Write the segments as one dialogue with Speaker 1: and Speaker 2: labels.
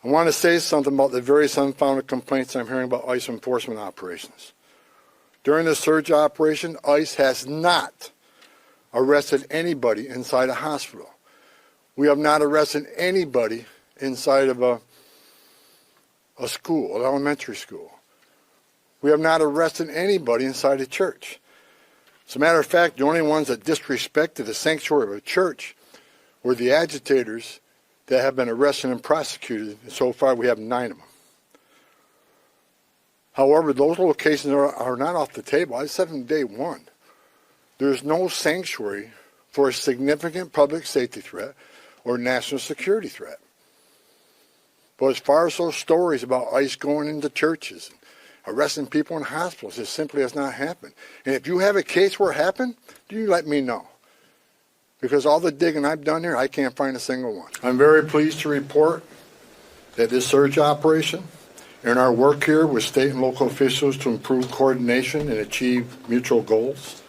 Speaker 1: I want to say something about the various unfounded complaints I'm hearing about ICE enforcement operations. During the surge operation, ICE has not arrested anybody inside a hospital. We have not arrested anybody inside of a school, an elementary school. We have not arrested anybody inside a church. As a matter of fact, the only ones that disrespected the sanctuary of a church were the agitators that have been arrested and prosecuted, and so far we have 9 of them. However, those locations are not off the table. I said from day one, there's no sanctuary for a significant public safety threat or national security threat. But as far as those stories about ICE going into churches and arresting people in hospitals, it simply has not happened. And if you have a case where it happened, you let me know. Because all the digging I've done here, I can't find a single one. I'm very pleased to report that this surge operation and our work here with state and local officials to improve coordination and achieve mutual goals,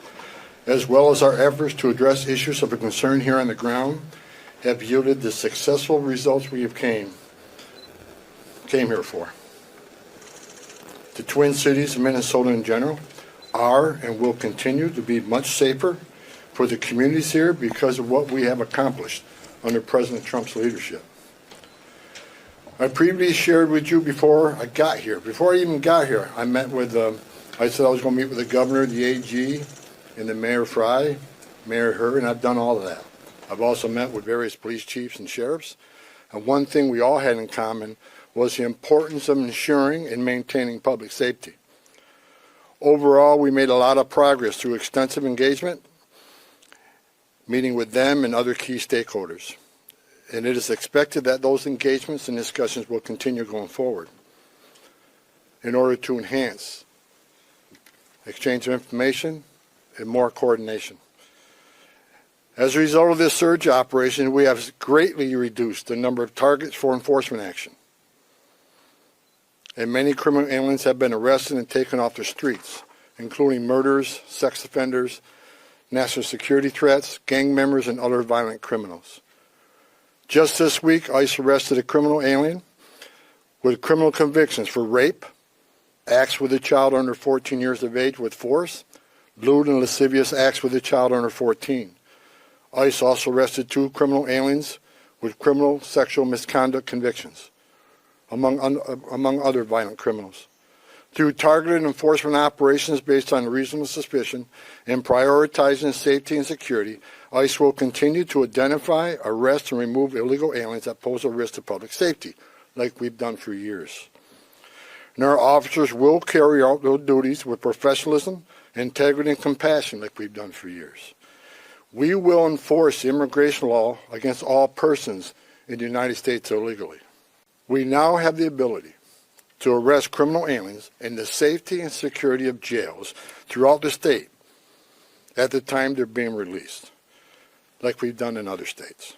Speaker 1: as well as our efforts to address issues of concern here on the ground, have yielded the successful results we have came here for. The Twin Cities of Minnesota in general are and will continue to be much safer for the communities here because of what we have accomplished under President Trump's leadership. I previously shared with you before I got here. Before I even got here, I met with, I said I was going to meet with the governor, the AG, and the Mayor Fry, Mayor Herr, and I've done all of that. I've also met with various police chiefs and sheriffs, and one thing we all had in common was the importance of ensuring and maintaining public safety. Overall, we made a lot of progress through extensive engagement, meeting with them and other key stakeholders. And it is expected that those engagements and discussions will continue going forward in order to enhance exchange of information and more coordination. As a result of this surge operation, we have greatly reduced the number of targets for enforcement action. And many criminal aliens have been arrested and taken off the streets, including murderers, sex offenders, national security threats, gang members, and other violent criminals. Just this week, ICE arrested a criminal alien with criminal convictions for rape, acts with a child under 14 years of age with force, lewd and lascivious acts with a child under 14. ICE also arrested 2 criminal aliens with criminal sexual misconduct convictions, among other violent criminals. Through targeted enforcement operations based on reasonable suspicion and prioritizing safety and security, ICE will continue to identify, arrest, and remove illegal aliens that pose a risk to public safety, like we've done for years. And our officers will carry out those duties with professionalism, integrity, and compassion, like we've done for years. We will enforce the immigration law against all persons in the United States illegally. We now have the ability to arrest criminal aliens in the safety and security of jails throughout the state at the time they're being released, like we've done in other states.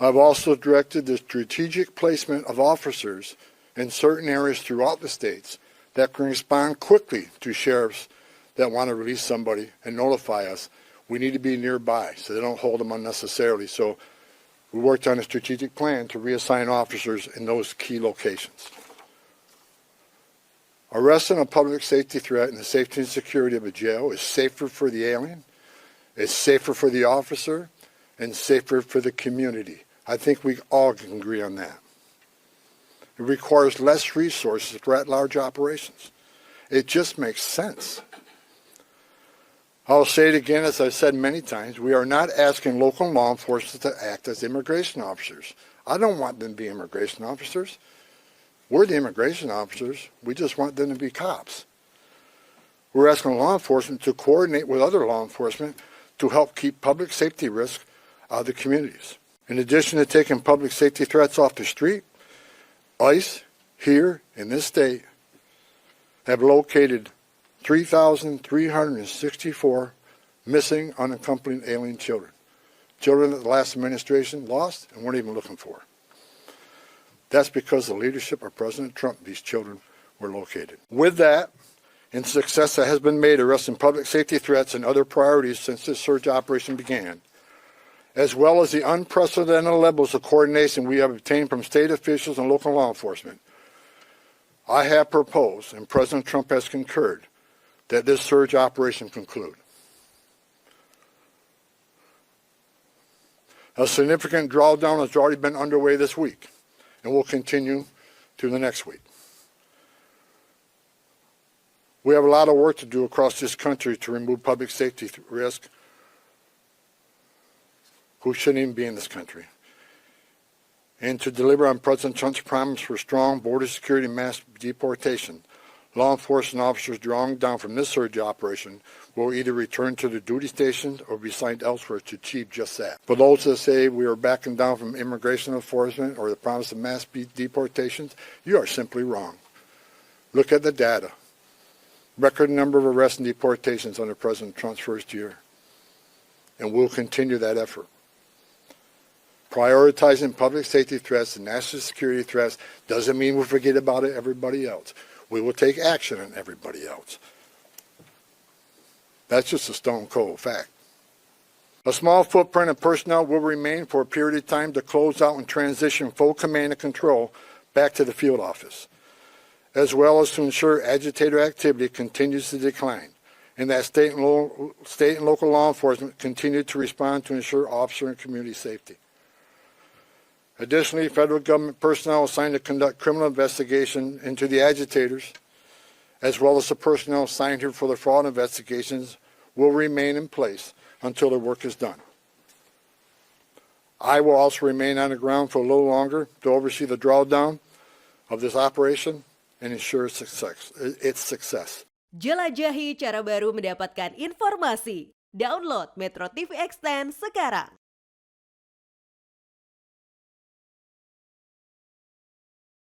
Speaker 1: I've also directed the strategic placement of officers in certain areas throughout the states that can respond quickly to sheriffs that want to release somebody and notify us. We need to be nearby so they don't hold them unnecessarily. So we worked on a strategic plan to reassign officers in those key locations. Arresting a public safety threat in the safety and security of a jail is safer for the alien, it's safer for the officer, and safer for the community. I think we all can agree on that. It requires less resources for at-large operations. It just makes sense. I'll say it again, as I've said many times, we are not asking local law enforcement to act as immigration officers. I don't want them to be immigration officers. We're the immigration officers. We just want them to be cops. We're asking law enforcement to coordinate with other law enforcement to help keep public safety risks out of the communities. In addition to taking public safety threats off the street, ICE, here in this state, have located 3,364 missing unaccompanied alien children. Children that the last administration lost and weren't even looking for. That's because of the leadership of President Trump, these children were located. With that, and success that has been made arresting public safety threats and other priorities since this surge operation began, as well as the unprecedented levels of coordination we have obtained from state officials and local law enforcement, I have proposed, and President Trump has concurred, that this surge operation conclude. A significant drawdown has already been underway this week and will continue through the next week. We have a lot of work to do across this country to remove public safety risk who shouldn't even be in this country, and to deliver on President Trump's promise for strong border security and mass deportation. Law enforcement officers drawing down from this surge operation will either return to their duty stations or be assigned elsewhere to achieve just that. For those that say we are backing down from immigration enforcement or the promise of mass deportations, you are simply wrong. Look at the data. Record number of arrests and deportations under President Trump's first year. And we'll continue that effort. Prioritizing public safety threats and national security threats doesn't mean we forget about everybody else. We will take action on everybody else. That's just a stone cold fact. A small footprint of personnel will remain for a period of time to close out and transition full command and control back to the field office, as well as to ensure agitator activity continues to decline, and that state and local law enforcement continue to respond to ensure officer and community safety. Additionally, federal government personnel assigned to conduct criminal investigation into the agitators, as well as the personnel assigned here for the fraud investigations, will remain in place until their work is done. I will also remain on the ground for a little longer to oversee the drawdown of this operation and ensure its success.
Speaker 2: Jelajahi cara baru mendapatkan informasi. Download MetroTV Extend sekarang.